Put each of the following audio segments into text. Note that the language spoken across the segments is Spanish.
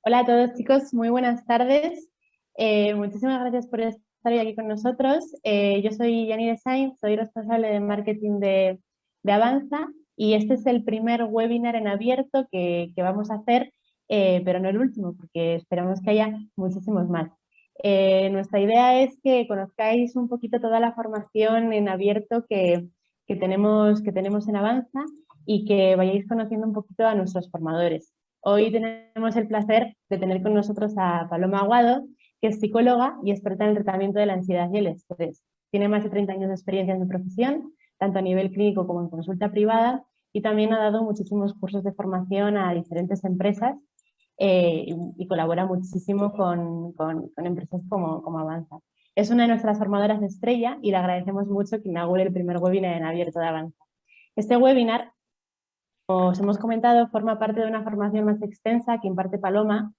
Hola a todos chicos, muy buenas tardes. Muchísimas gracias por estar hoy aquí con nosotros. Yo soy Yanire Sainz, soy responsable de marketing de Avanza y este es el primer webinar en abierto que vamos a hacer, pero no el último porque esperamos que haya muchísimos más. Nuestra idea es que conozcáis un poquito toda la formación en abierto que tenemos en Avanza y que vayáis conociendo un poquito a nuestros formadores. Hoy tenemos el placer de tener con nosotros a Paloma Aguado, que es psicóloga y experta en el tratamiento de la ansiedad y el estrés. Tiene más de 30 años de experiencia en su profesión, tanto a nivel clínico como en consulta privada, y también ha dado muchísimos cursos de formación a diferentes empresas y colabora muchísimo con empresas como Avanza. Es una de nuestras formadoras de estrella y le agradecemos mucho que inaugure el primer webinar en abierto de Avanza. Este webinar, como os hemos comentado, forma parte de una formación más extensa que imparte Paloma,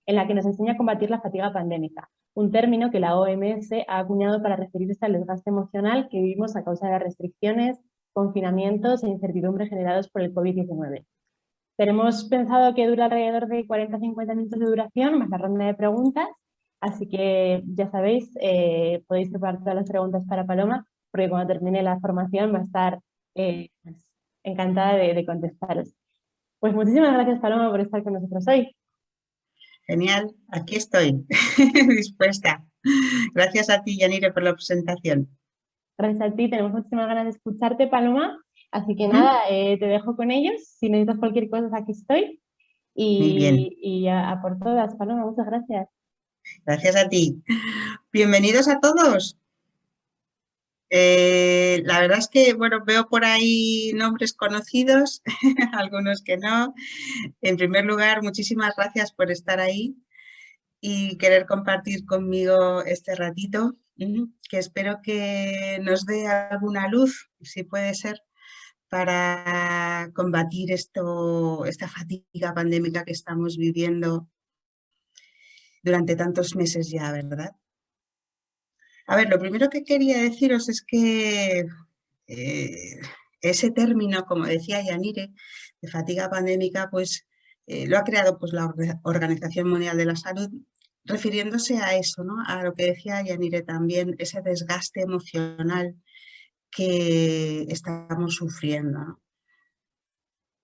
en la que nos enseña a combatir la fatiga pandémica, un término que la OMS ha acuñado para referirse al desgaste emocional que vivimos a causa de restricciones, confinamientos e incertidumbre generados por el COVID-19. Tenemos pensado que dura alrededor de 40-50 minutos de duración, más la ronda de preguntas, así que ya sabéis, podéis preparar todas las preguntas para Paloma, porque cuando termine la formación va a estar pues, encantada de contestaros. Pues muchísimas gracias, Paloma, por estar con nosotros hoy. Genial, aquí estoy, dispuesta. Gracias a ti, Yanire, por la presentación. Gracias a ti, tenemos muchísimas ganas de escucharte, Paloma, así que ¿Mm? nada, te dejo con ellos. Si necesitas cualquier cosa, aquí estoy. Muy bien, Y a por todas, Paloma, muchas gracias. gracias a ti. Bienvenidos a todos. La verdad es que, bueno, veo por ahí nombres conocidos, algunos que no. En primer lugar, muchísimas gracias por estar ahí y querer compartir conmigo este ratito, que espero que nos dé alguna luz, si puede ser, para combatir esta fatiga pandémica que estamos viviendo durante tantos meses ya, ¿verdad? A ver, lo primero que quería deciros es que eh, ese término, como decía Yanire, de fatiga pandémica, pues lo ha creado pues, la Organización Mundial de la Salud, refiriéndose a eso, ¿no? A lo que decía Yanire también, ese desgaste emocional que estamos sufriendo, ¿no?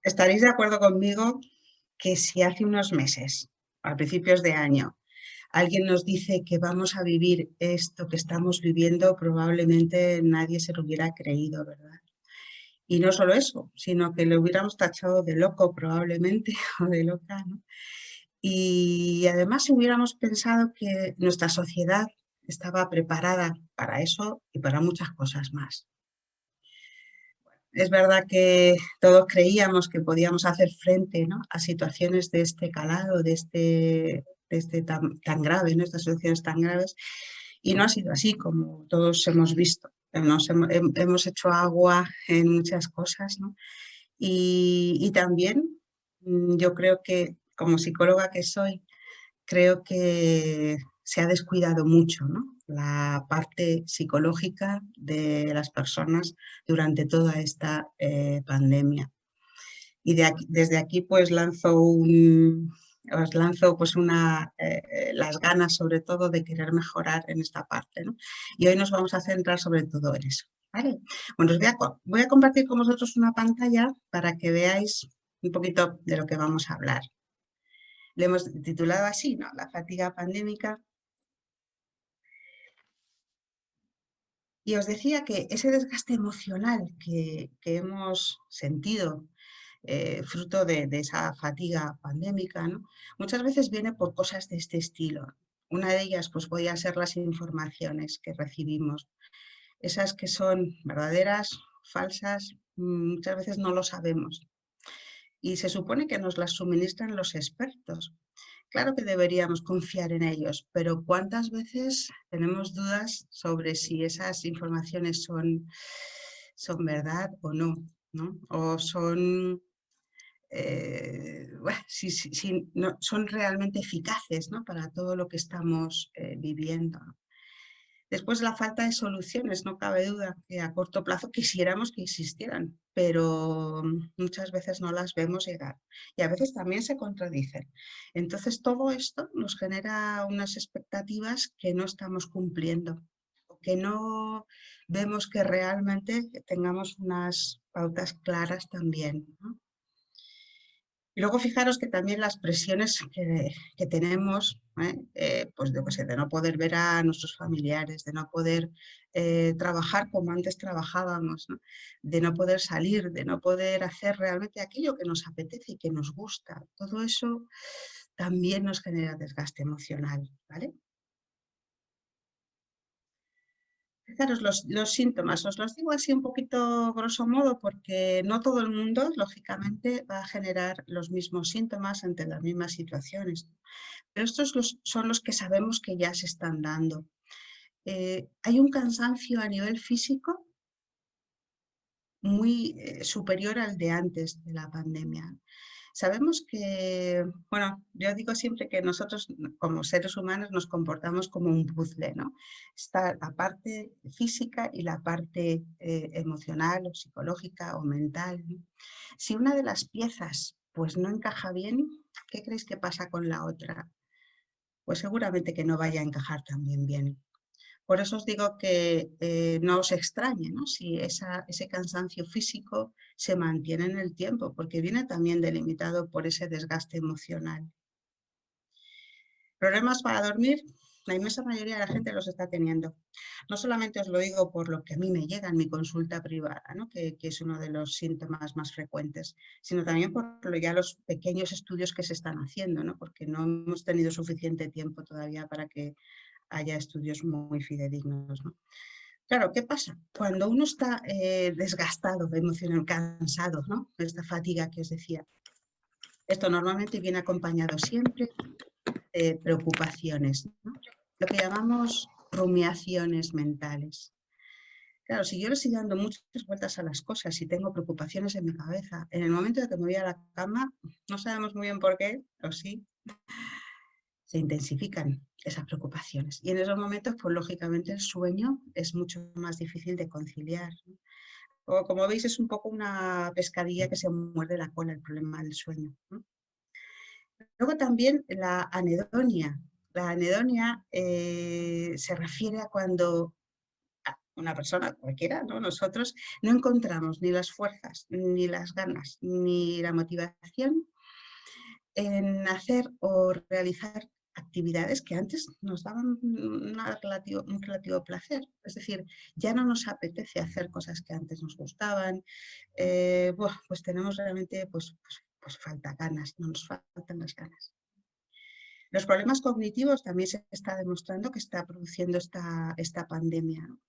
Estaréis de acuerdo conmigo que si hace unos meses, a principios de año, alguien nos dice que vamos a vivir esto que estamos viviendo, probablemente nadie se lo hubiera creído, ¿verdad? Y no solo eso, sino que le hubiéramos tachado de loco probablemente o de loca, ¿no? Y además si hubiéramos pensado que nuestra sociedad estaba preparada para eso y para muchas cosas más. Es verdad que todos creíamos que podíamos hacer frente, ¿no?, a situaciones de este calado, de este tan grave, ¿no?, estas situaciones tan graves, y no ha sido así, como todos hemos visto. Hemos hecho agua en muchas cosas, ¿no? Y también yo creo que, como psicóloga que soy, creo que se ha descuidado mucho, ¿no?, la parte psicológica de las personas durante toda esta pandemia. Y desde aquí pues os lanzo pues las ganas sobre todo de querer mejorar en esta parte, ¿no? Y hoy nos vamos a centrar sobre todo en eso, ¿vale? Bueno, voy a compartir con vosotros una pantalla para que veáis un poquito de lo que vamos a hablar. Le hemos titulado así, ¿no?, la fatiga pandémica. Y os decía que ese desgaste emocional que hemos sentido fruto de esa fatiga pandémica, ¿no?, muchas veces viene por cosas de este estilo. Una de ellas pues podía ser las informaciones que recibimos, esas que son verdaderas, falsas, muchas veces no lo sabemos. Y se supone que nos las suministran los expertos. Claro que deberíamos confiar en ellos, pero ¿cuántas veces tenemos dudas sobre si esas informaciones son verdad o no? ¿No? O son, bueno, si son realmente eficaces, ¿no?, para todo lo que estamos viviendo, ¿no? Después la falta de soluciones, no cabe duda que a corto plazo quisiéramos que existieran, pero muchas veces no las vemos llegar y a veces también se contradicen. Entonces todo esto nos genera unas expectativas que no estamos cumpliendo, o que no vemos que realmente tengamos unas pautas claras también, ¿no? Y luego fijaros que también las presiones que tenemos, pues de no poder ver a nuestros familiares, de no poder trabajar como antes trabajábamos, ¿no? De no poder salir, de no poder hacer realmente aquello que nos apetece y que nos gusta. Todo eso también nos genera desgaste emocional, ¿vale? Fijaros, los síntomas, os los digo así un poquito grosso modo porque no todo el mundo, lógicamente, va a generar los mismos síntomas ante las mismas situaciones. Pero estos son los que sabemos que ya se están dando. Hay un cansancio a nivel físico muy superior al de antes de la pandemia. Sabemos que, bueno, yo digo siempre que nosotros como seres humanos nos comportamos como un puzzle, ¿no? Está la parte física y la parte emocional o psicológica o mental, ¿no? Si una de las piezas pues no encaja bien, ¿qué creéis que pasa con la otra? Pues seguramente que no vaya a encajar también bien. Por eso os digo que no os extrañe, ¿no? Si ese cansancio físico se mantiene en el tiempo, porque viene también delimitado por ese desgaste emocional. Problemas para dormir, la inmensa mayoría de la gente los está teniendo. No solamente os lo digo por lo que a mí me llega en mi consulta privada, ¿no? que es uno de los síntomas más frecuentes, sino también por ya los pequeños estudios que se están haciendo, ¿no? Porque no hemos tenido suficiente tiempo todavía para que haya estudios muy fidedignos, ¿no? Claro, ¿qué pasa? Cuando uno está desgastado, emocional, cansado, ¿no? Esta fatiga que os decía, esto normalmente viene acompañado siempre de preocupaciones, ¿no? Lo que llamamos rumiaciones mentales. Claro, si yo le estoy dando muchas vueltas a las cosas y tengo preocupaciones en mi cabeza, en el momento de que me voy a la cama, no sabemos muy bien por qué, o sí, se intensifican esas preocupaciones. Y en esos momentos, pues lógicamente el sueño es mucho más difícil de conciliar, ¿no? O, como veis, es un poco una pescadilla que se muerde la cola el problema del sueño, ¿no? Luego también la anedonia. La anedonia se refiere a cuando una persona cualquiera, ¿no? Nosotros no encontramos ni las fuerzas, ni las ganas, ni la motivación en hacer o realizar actividades que antes nos daban un relativo placer. Es decir, ya no nos apetece hacer cosas que antes nos gustaban, pues tenemos realmente pues falta ganas, no nos faltan las ganas. Los problemas cognitivos también se está demostrando que está produciendo esta pandemia, ¿no?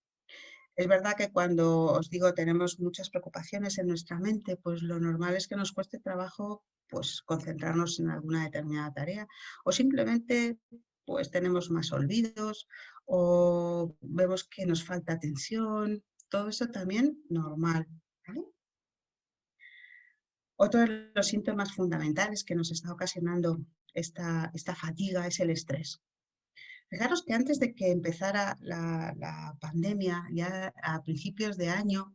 Es verdad que cuando os digo tenemos muchas preocupaciones en nuestra mente, pues lo normal es que nos cueste trabajo pues concentrarnos en alguna determinada tarea o simplemente pues tenemos más olvidos o vemos que nos falta atención, todo eso también normal, ¿vale? Otro de los síntomas fundamentales que nos está ocasionando esta fatiga es el estrés. Fijaros que antes de que empezara la pandemia, ya a principios de año,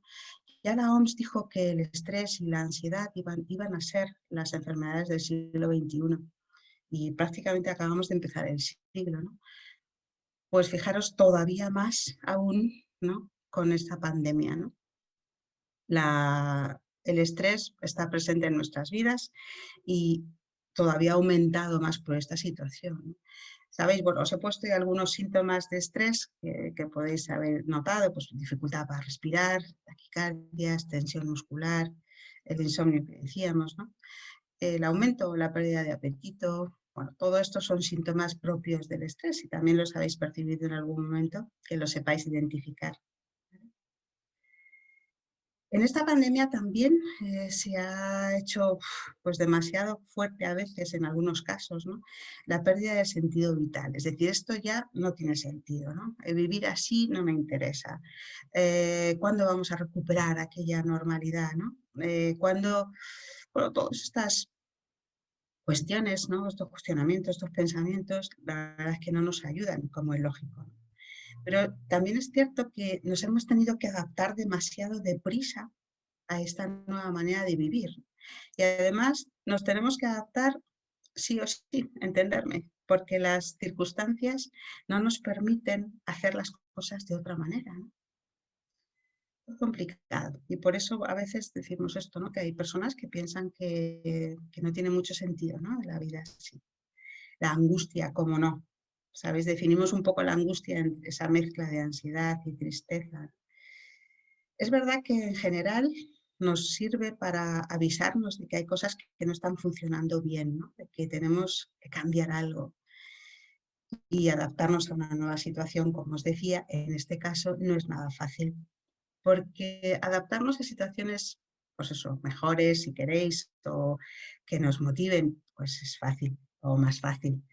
ya la OMS dijo que el estrés y la ansiedad iban a ser las enfermedades del siglo XXI y prácticamente acabamos de empezar el siglo, ¿no? Pues fijaros todavía más aún, ¿no? Con esta pandemia, ¿no? El estrés está presente en nuestras vidas y todavía ha aumentado más por esta situación, ¿no? Sabéis, bueno, os he puesto algunos síntomas de estrés que podéis haber notado, pues dificultad para respirar, taquicardias, tensión muscular, el insomnio que decíamos, ¿no? El aumento o la pérdida de apetito, bueno, todo esto son síntomas propios del estrés y también los habéis percibido en algún momento, que lo sepáis identificar. En esta pandemia también se ha hecho pues demasiado fuerte a veces en algunos casos, ¿no? La pérdida de sentido vital. Es decir, esto ya no tiene sentido, ¿no? Vivir así no me interesa. ¿Cuándo vamos a recuperar aquella normalidad, ¿no? Bueno, todas estas cuestiones, ¿no? Estos cuestionamientos, estos pensamientos, la verdad es que no nos ayudan, como es lógico, ¿no? Pero también es cierto que nos hemos tenido que adaptar demasiado deprisa a esta nueva manera de vivir. Y además nos tenemos que adaptar sí o sí, entenderme, porque las circunstancias no nos permiten hacer las cosas de otra manera, ¿no? Es complicado. Y por eso a veces decimos esto, ¿no? Que hay personas que piensan que no tiene mucho sentido, ¿no? La vida así. La angustia, cómo no. ¿Sabéis? Definimos un poco la angustia en esa mezcla de ansiedad y tristeza. Es verdad que en general nos sirve para avisarnos de que hay cosas que no están funcionando bien, ¿no? De que tenemos que cambiar algo y adaptarnos a una nueva situación, como os decía, en este caso no es nada fácil, porque adaptarnos a situaciones, pues eso, mejores si queréis, o que nos motiven, pues es fácil o más fácil.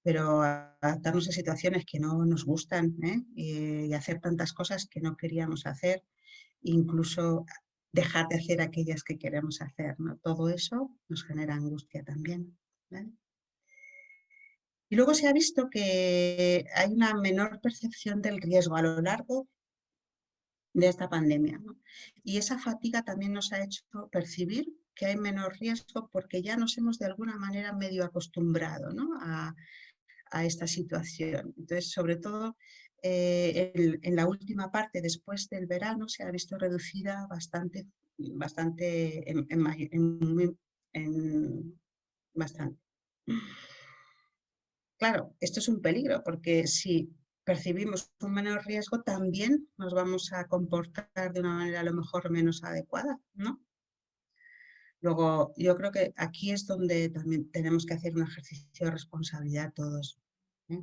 Pero adaptarnos a situaciones que no nos gustan, ¿eh? Y hacer tantas cosas que no queríamos hacer, incluso dejar de hacer aquellas que queremos hacer, ¿no? Todo eso nos genera angustia también, ¿vale? Y luego se ha visto que hay una menor percepción del riesgo a lo largo de esta pandemia, ¿no? Y esa fatiga también nos ha hecho percibir que hay menor riesgo porque ya nos hemos de alguna manera medio acostumbrado, ¿no? a esta situación. Entonces, sobre todo en la última parte, después del verano, se ha visto reducida bastante bastante. Claro, esto es un peligro porque si percibimos un menor riesgo, también nos vamos a comportar de una manera a lo mejor menos adecuada, ¿no? Luego, yo creo que aquí es donde también tenemos que hacer un ejercicio de responsabilidad todos, ¿eh?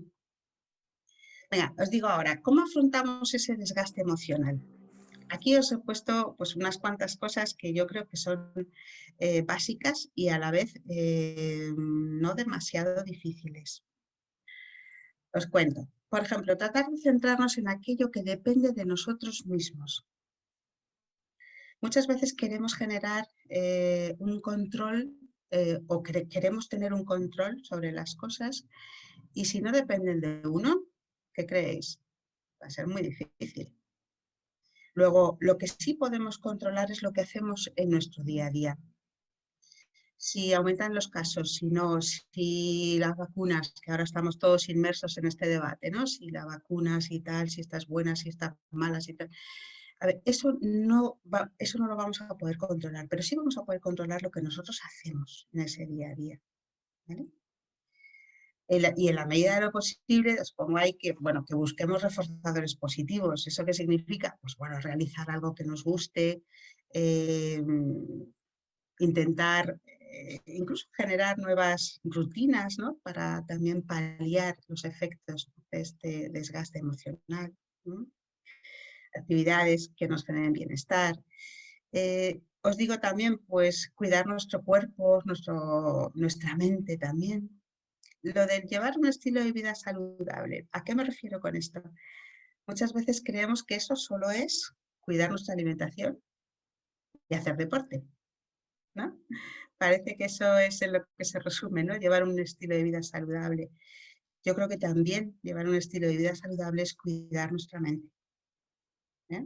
Venga, os digo ahora, ¿cómo afrontamos ese desgaste emocional? Aquí os he puesto pues, unas cuantas cosas que yo creo que son básicas y a la vez no demasiado difíciles. Os cuento. Por ejemplo, tratar de centrarnos en aquello que depende de nosotros mismos. Muchas veces queremos generar un control o queremos tener un control sobre las cosas y si no dependen de uno, ¿qué creéis? Va a ser muy difícil. Luego, lo que sí podemos controlar es lo que hacemos en nuestro día a día. Si aumentan los casos, si no, si las vacunas, que ahora estamos todos inmersos en este debate, ¿no? Si la vacuna, si tal, si está buena, si está mala, si tal. A ver, eso no lo vamos a poder controlar, pero sí vamos a poder controlar lo que nosotros hacemos en ese día a día, ¿vale? Y en la medida de lo posible, os pongo ahí que, bueno, que busquemos reforzadores positivos. ¿Eso qué significa? Pues bueno, realizar algo que nos guste, eh, intentar incluso generar nuevas rutinas, ¿no? Para también paliar los efectos de este desgaste emocional, ¿no? Actividades que nos generen bienestar. Os digo también, pues, cuidar nuestro cuerpo, nuestra mente también. Lo de llevar un estilo de vida saludable, ¿a qué me refiero con esto? Muchas veces creemos que eso solo es cuidar nuestra alimentación y hacer deporte, ¿no? Parece que eso es en lo que se resume, ¿no? Llevar un estilo de vida saludable. Yo creo que también llevar un estilo de vida saludable es cuidar nuestra mente, ¿eh?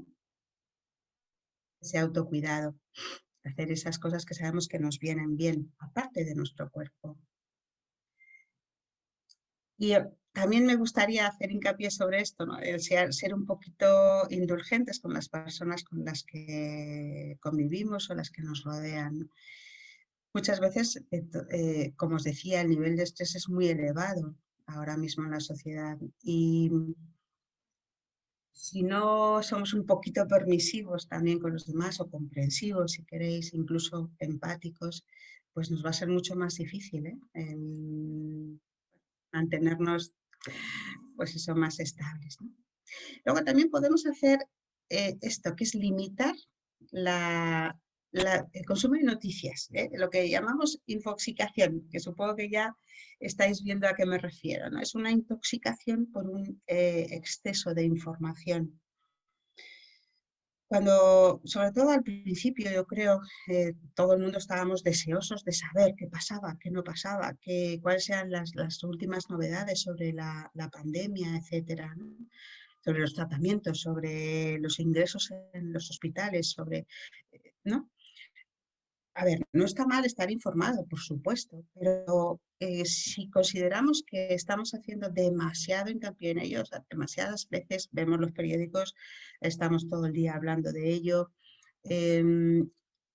Ese autocuidado, hacer esas cosas que sabemos que nos vienen bien, aparte de nuestro cuerpo. Y también me gustaría hacer hincapié sobre esto, ¿no? El ser un poquito indulgentes con las personas con las que convivimos o las que nos rodean, ¿no? Muchas veces, como os decía, el nivel de estrés es muy elevado ahora mismo en la sociedad y si no somos un poquito permisivos también con los demás o comprensivos, si queréis, incluso empáticos, pues nos va a ser mucho más difícil, ¿eh? El mantenernos, pues eso, más estables, ¿no? Luego también podemos hacer esto, que es limitar el consumo de noticias, ¿eh? Lo que llamamos infoxicación, que supongo que ya estáis viendo a qué me refiero, ¿no? Es una intoxicación por un exceso de información. Cuando, sobre todo al principio, yo creo, todo el mundo estábamos deseosos de saber qué pasaba, qué no pasaba, cuáles eran las últimas novedades sobre la pandemia, etcétera, ¿no? sobre los tratamientos, sobre los ingresos en los hospitales, ¿no? A ver, no está mal estar informado, por supuesto, pero si consideramos que estamos haciendo demasiado hincapié en ello, o sea, demasiadas veces vemos los periódicos, estamos todo el día hablando de ello, em,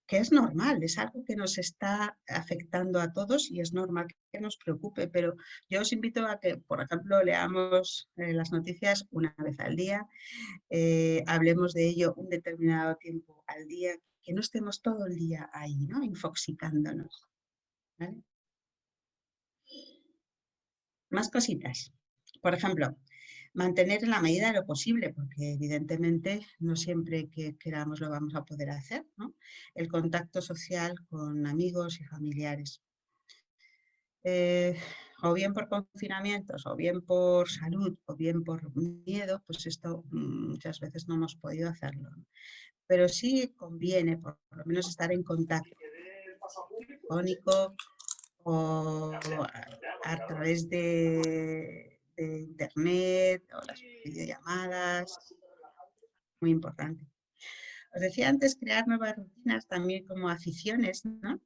que es normal, es algo que nos está afectando a todos y es normal que nos preocupe, pero yo os invito a que, por ejemplo, leamos las noticias una vez al día, hablemos de ello un determinado tiempo al día, que no estemos todo el día ahí, ¿no? Infoxicándonos, ¿vale? Más cositas. Por ejemplo, mantener en la medida de lo posible, porque evidentemente no siempre que queramos lo vamos a poder hacer, ¿no? El contacto social con amigos y familiares. O bien por confinamientos, o bien por salud, o bien por miedo, pues esto muchas veces no hemos podido hacerlo, ¿no? Pero sí conviene por lo menos estar en contacto telefónico o a través de internet o las videollamadas, muy importante. Os decía antes crear nuevas rutinas también como aficiones, ¿no?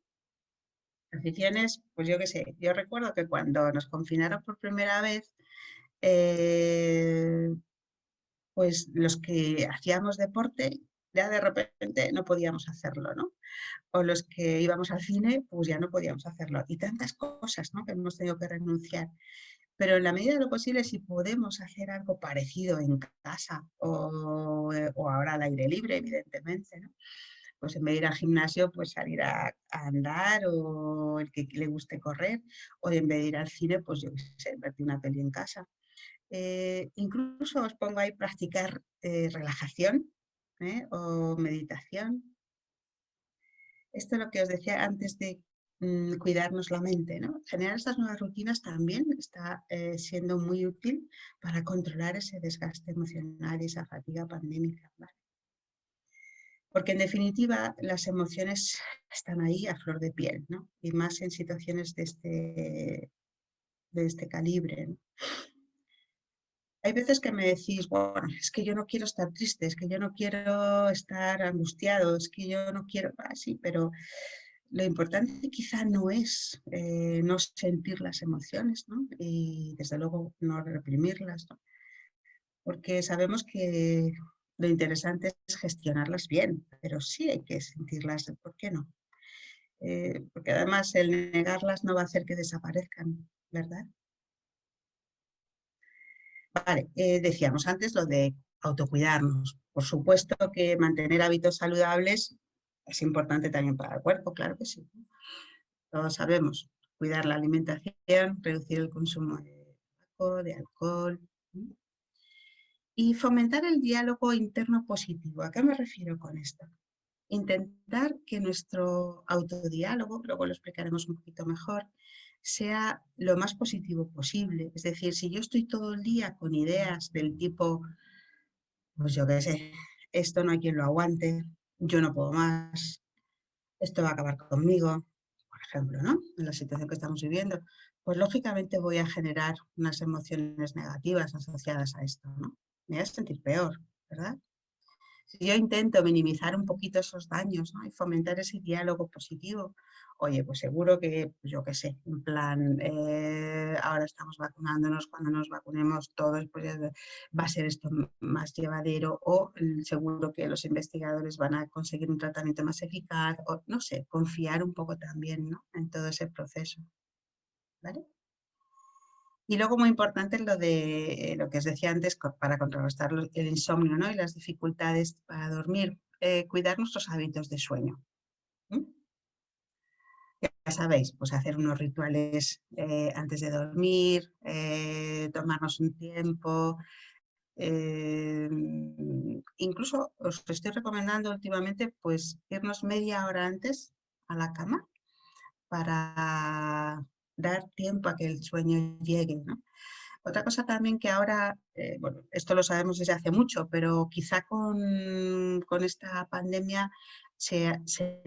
Aficiones, pues yo qué sé, yo recuerdo que cuando nos confinaron por primera vez, eh, pues los que hacíamos deporte ya de repente no podíamos hacerlo, ¿no? O los que íbamos al cine, pues ya no podíamos hacerlo. Y tantas cosas, ¿no? Que hemos tenido que renunciar. Pero en la medida de lo posible, si podemos hacer algo parecido en casa o ahora al aire libre, evidentemente, ¿no? Pues en vez de ir al gimnasio, pues salir a andar o el que le guste correr, o en vez de ir al cine, pues yo qué sé, verte una peli en casa. Incluso os pongo ahí practicar relajación o meditación. Esto es lo que os decía antes de cuidarnos la mente, ¿no? Generar estas nuevas rutinas también está siendo muy útil para controlar ese desgaste emocional y esa fatiga pandémica, ¿vale? Porque en definitiva las emociones están ahí a flor de piel, ¿no? Y más en situaciones de este calibre, ¿no? Hay veces que me decís, bueno, es que yo no quiero estar triste, es que yo no quiero estar angustiado, es que yo no quiero, sí, pero lo importante quizá no es no sentir las emociones, ¿no? Y desde luego no reprimirlas, ¿no? Porque sabemos que lo interesante es gestionarlas bien, pero sí hay que sentirlas, ¿por qué no? Porque además el negarlas no va a hacer que desaparezcan, ¿verdad? Vale, decíamos antes lo de autocuidarnos. Por supuesto que mantener hábitos saludables es importante también para el cuerpo, claro que sí. Todos sabemos, cuidar la alimentación, reducir el consumo de tabaco, de alcohol, ¿no? Y fomentar el diálogo interno positivo. ¿A qué me refiero con esto? Intentar que nuestro autodiálogo, luego lo explicaremos un poquito mejor, sea lo más positivo posible. Es decir, si yo estoy todo el día con ideas del tipo, pues yo qué sé, esto no hay quien lo aguante, yo no puedo más, esto va a acabar conmigo, por ejemplo, ¿no? En la situación que estamos viviendo, pues lógicamente voy a generar unas emociones negativas asociadas a esto, ¿no? Me voy a sentir peor, ¿verdad? Si yo intento minimizar un poquito esos daños, ¿no? Y fomentar ese diálogo positivo, oye, pues seguro que, pues yo qué sé, en plan, ahora estamos vacunándonos, cuando nos vacunemos todos, pues ya va a ser esto más llevadero o seguro que los investigadores van a conseguir un tratamiento más eficaz o, no sé, confiar un poco también, ¿no? En todo ese proceso, ¿vale? Y luego muy importante lo de lo que os decía antes para contrarrestar el insomnio, ¿no? Y las dificultades para dormir, cuidar nuestros hábitos de sueño. ¿Mm? Ya sabéis, pues hacer unos rituales antes de dormir, tomarnos un tiempo. Incluso os estoy recomendando últimamente pues irnos media hora antes a la cama para dar tiempo a que el sueño llegue, ¿no? Otra cosa también que ahora, bueno, esto lo sabemos desde hace mucho, pero quizá con esta pandemia se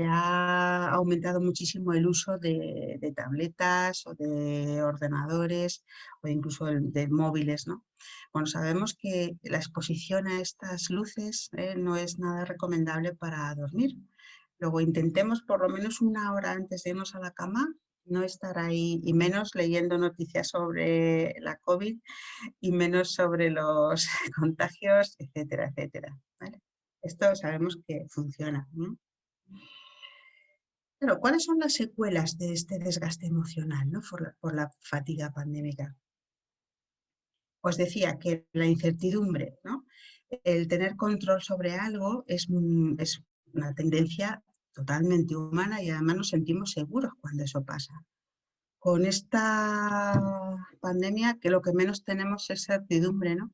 ha aumentado muchísimo el uso de tabletas o de ordenadores o incluso de móviles, ¿no? Bueno, sabemos que la exposición a estas luces no es nada recomendable para dormir. Luego intentemos por lo menos una hora antes de irnos a la cama no estar ahí, y menos leyendo noticias sobre la COVID y menos sobre los contagios, etcétera, etcétera. ¿Vale? Esto sabemos que funciona, ¿no? Pero, ¿cuáles son las secuelas de este desgaste emocional, ¿no? por la fatiga pandémica? Os decía que la incertidumbre, ¿no? El tener control sobre algo es una tendencia totalmente humana y además nos sentimos seguros cuando eso pasa. Con esta pandemia que lo que menos tenemos es certidumbre, ¿no?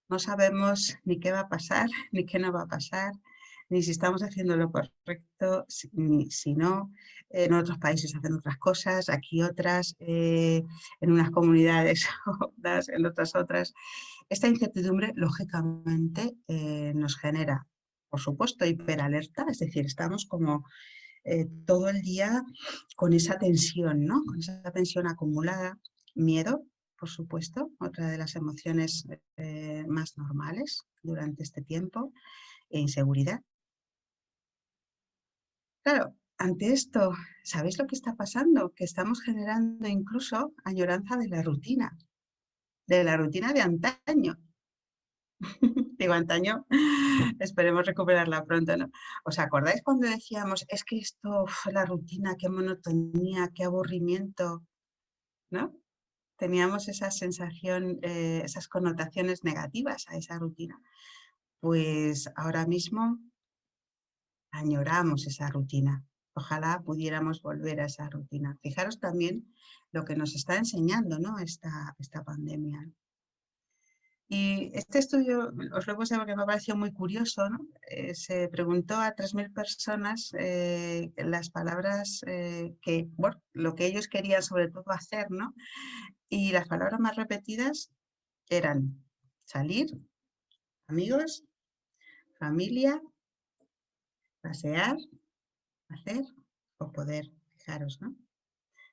No sabemos ni qué va a pasar, ni qué no va a pasar, ni si estamos haciendo lo correcto, ni si no. En otros países hacen otras cosas, aquí otras, en unas comunidades otras, en otras. Esta incertidumbre, lógicamente, nos genera, por supuesto, hiperalerta, es decir, estamos como todo el día con esa tensión, ¿no? Con esa tensión acumulada, miedo, por supuesto, otra de las emociones más normales durante este tiempo, e inseguridad. Claro, ante esto, ¿sabéis lo que está pasando? Que estamos generando incluso añoranza de la rutina de antaño. Digo, antaño, esperemos recuperarla pronto, ¿no? ¿Os acordáis cuando decíamos, es que esto, la rutina, qué monotonía, qué aburrimiento, ¿no? Teníamos esa sensación, esas connotaciones negativas a esa rutina. Pues ahora mismo añoramos esa rutina. Ojalá pudiéramos volver a esa rutina. Fijaros también lo que nos está enseñando, ¿no? esta pandemia. Y este estudio, os lo he puesto porque me ha parecido muy curioso, ¿no? Se preguntó a 3.000 personas las palabras bueno, lo que ellos querían sobre todo hacer, ¿no? Y las palabras más repetidas eran salir, amigos, familia, pasear, hacer o poder. Fijaros, ¿no?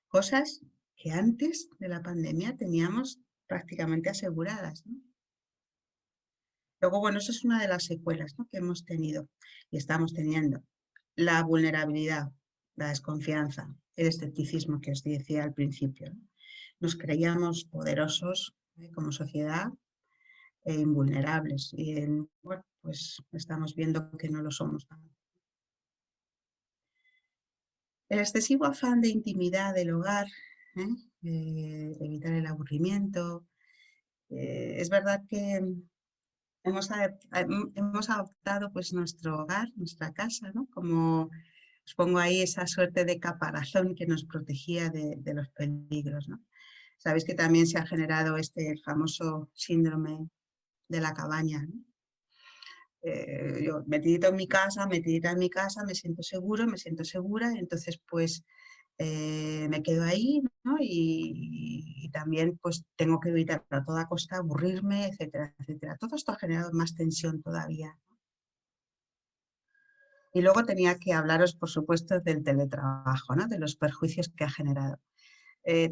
Cosas que antes de la pandemia teníamos prácticamente aseguradas, ¿no? Luego, bueno, eso es una de las secuelas, ¿no? que hemos tenido y estamos teniendo. La vulnerabilidad, la desconfianza, el escepticismo que os decía al principio, ¿no? Nos creíamos poderosos como sociedad e invulnerables y bueno, pues estamos viendo que no lo somos. El excesivo afán de intimidad del hogar, evitar el aburrimiento. Es verdad que hemos adoptado pues nuestro hogar, nuestra casa, ¿no? Como os pongo ahí esa suerte de caparazón que nos protegía de los peligros, ¿no? Sabéis que también se ha generado este famoso síndrome de la cabaña, ¿no? Yo metidita en mi casa, me siento seguro, me siento segura, y entonces pues me quedo ahí, ¿no? Y también pues tengo que evitar a toda costa aburrirme, etcétera, etcétera. Todo esto ha generado más tensión todavía. Y luego tenía que hablaros, por supuesto, del teletrabajo, ¿no? De los perjuicios que ha generado.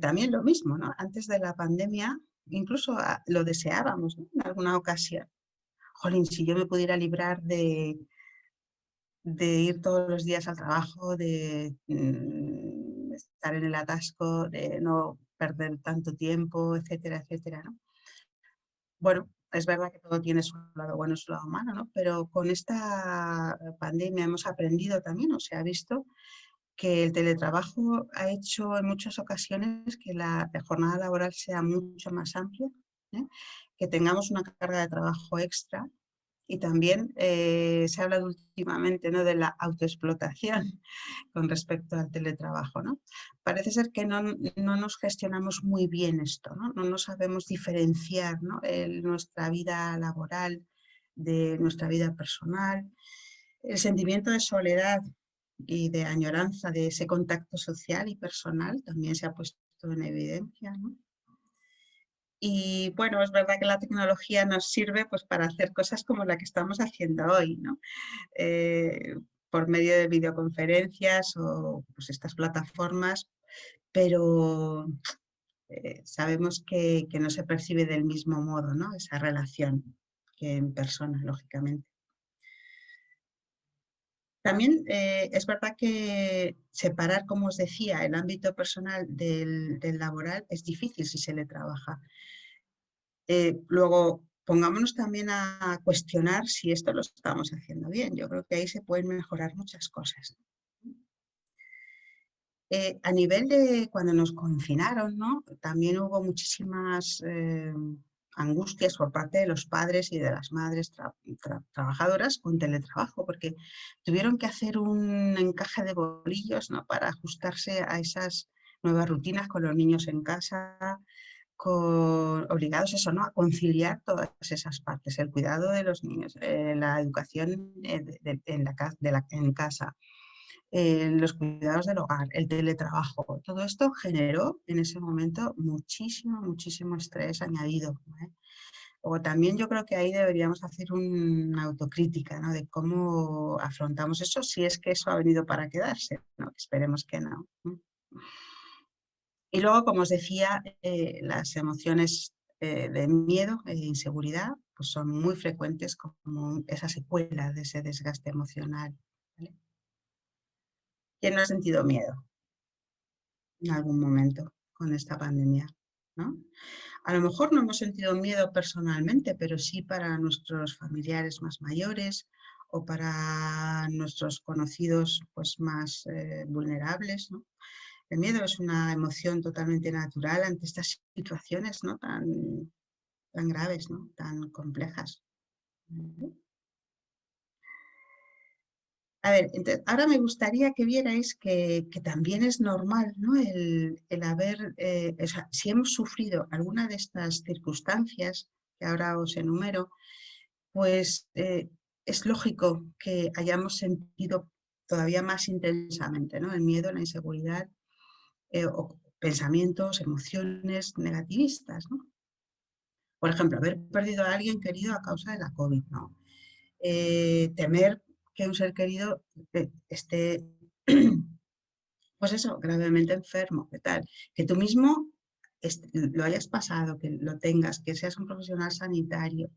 También lo mismo, ¿no? Antes de la pandemia, incluso lo deseábamos, ¿no? En alguna ocasión. Jolín, si yo me pudiera librar de ir todos los días al trabajo, de estar en el atasco, de no perder tanto tiempo, etcétera, etcétera, ¿no? Bueno, es verdad que todo tiene su lado bueno y su lado malo, ¿no? Pero con esta pandemia hemos aprendido también, o se ha visto, que el teletrabajo ha hecho en muchas ocasiones que la jornada laboral sea mucho más amplia, ¿eh? Que tengamos una carga de trabajo extra. Y también se ha hablado últimamente, ¿no? de la autoexplotación con respecto al teletrabajo, ¿no? Parece ser que no nos gestionamos muy bien esto, ¿no? No nos sabemos diferenciar, ¿no? Nuestra vida laboral de nuestra vida personal. El sentimiento de soledad y de añoranza de ese contacto social y personal también se ha puesto en evidencia, ¿no? Y bueno, es verdad que la tecnología nos sirve pues, para hacer cosas como la que estamos haciendo hoy, ¿no? Eh, por medio de videoconferencias o pues, estas plataformas, pero sabemos que no se percibe del mismo modo, ¿no? Esa relación que en persona, lógicamente. También es verdad que separar, como os decía, el ámbito personal del laboral es difícil si se le trabaja. Luego, pongámonos también a cuestionar si esto lo estamos haciendo bien. Yo creo que ahí se pueden mejorar muchas cosas. A nivel de cuando nos confinaron, ¿no? También hubo muchísimas angustias por parte de los padres y de las madres trabajadoras con teletrabajo, porque tuvieron que hacer un encaje de bolillos, ¿no? Para ajustarse a esas nuevas rutinas con los niños en casa, obligados eso, ¿no? A conciliar todas esas partes, el cuidado de los niños, la educación en casa, los cuidados del hogar, el teletrabajo. Todo esto generó en ese momento muchísimo estrés añadido, ¿vale? O también yo creo que ahí deberíamos hacer una autocrítica, ¿no? De cómo afrontamos eso, si es que eso ha venido para quedarse, ¿no? Esperemos que no. Y luego, como os decía, las emociones de miedo e inseguridad pues son muy frecuentes como esa secuela de ese desgaste emocional, ¿vale? ¿Quién no ha sentido miedo en algún momento con esta pandemia, ¿no? A lo mejor no hemos sentido miedo personalmente, pero sí para nuestros familiares más mayores o para nuestros conocidos pues, más vulnerables, ¿no? El miedo es una emoción totalmente natural ante estas situaciones, ¿no? tan graves, ¿no? Tan complejas. A ver, entonces, ahora me gustaría que vierais que también es normal, ¿no? El haber, o sea, si hemos sufrido alguna de estas circunstancias que ahora os enumero, pues es lógico que hayamos sentido todavía más intensamente, ¿no? El miedo, la inseguridad o pensamientos, emociones negativistas, ¿no? Por ejemplo, haber perdido a alguien querido a causa de la COVID, ¿no? Temer que un ser querido esté, pues eso, gravemente enfermo, ¿qué tal? Que tú mismo lo hayas pasado, que lo tengas, que seas un profesional sanitario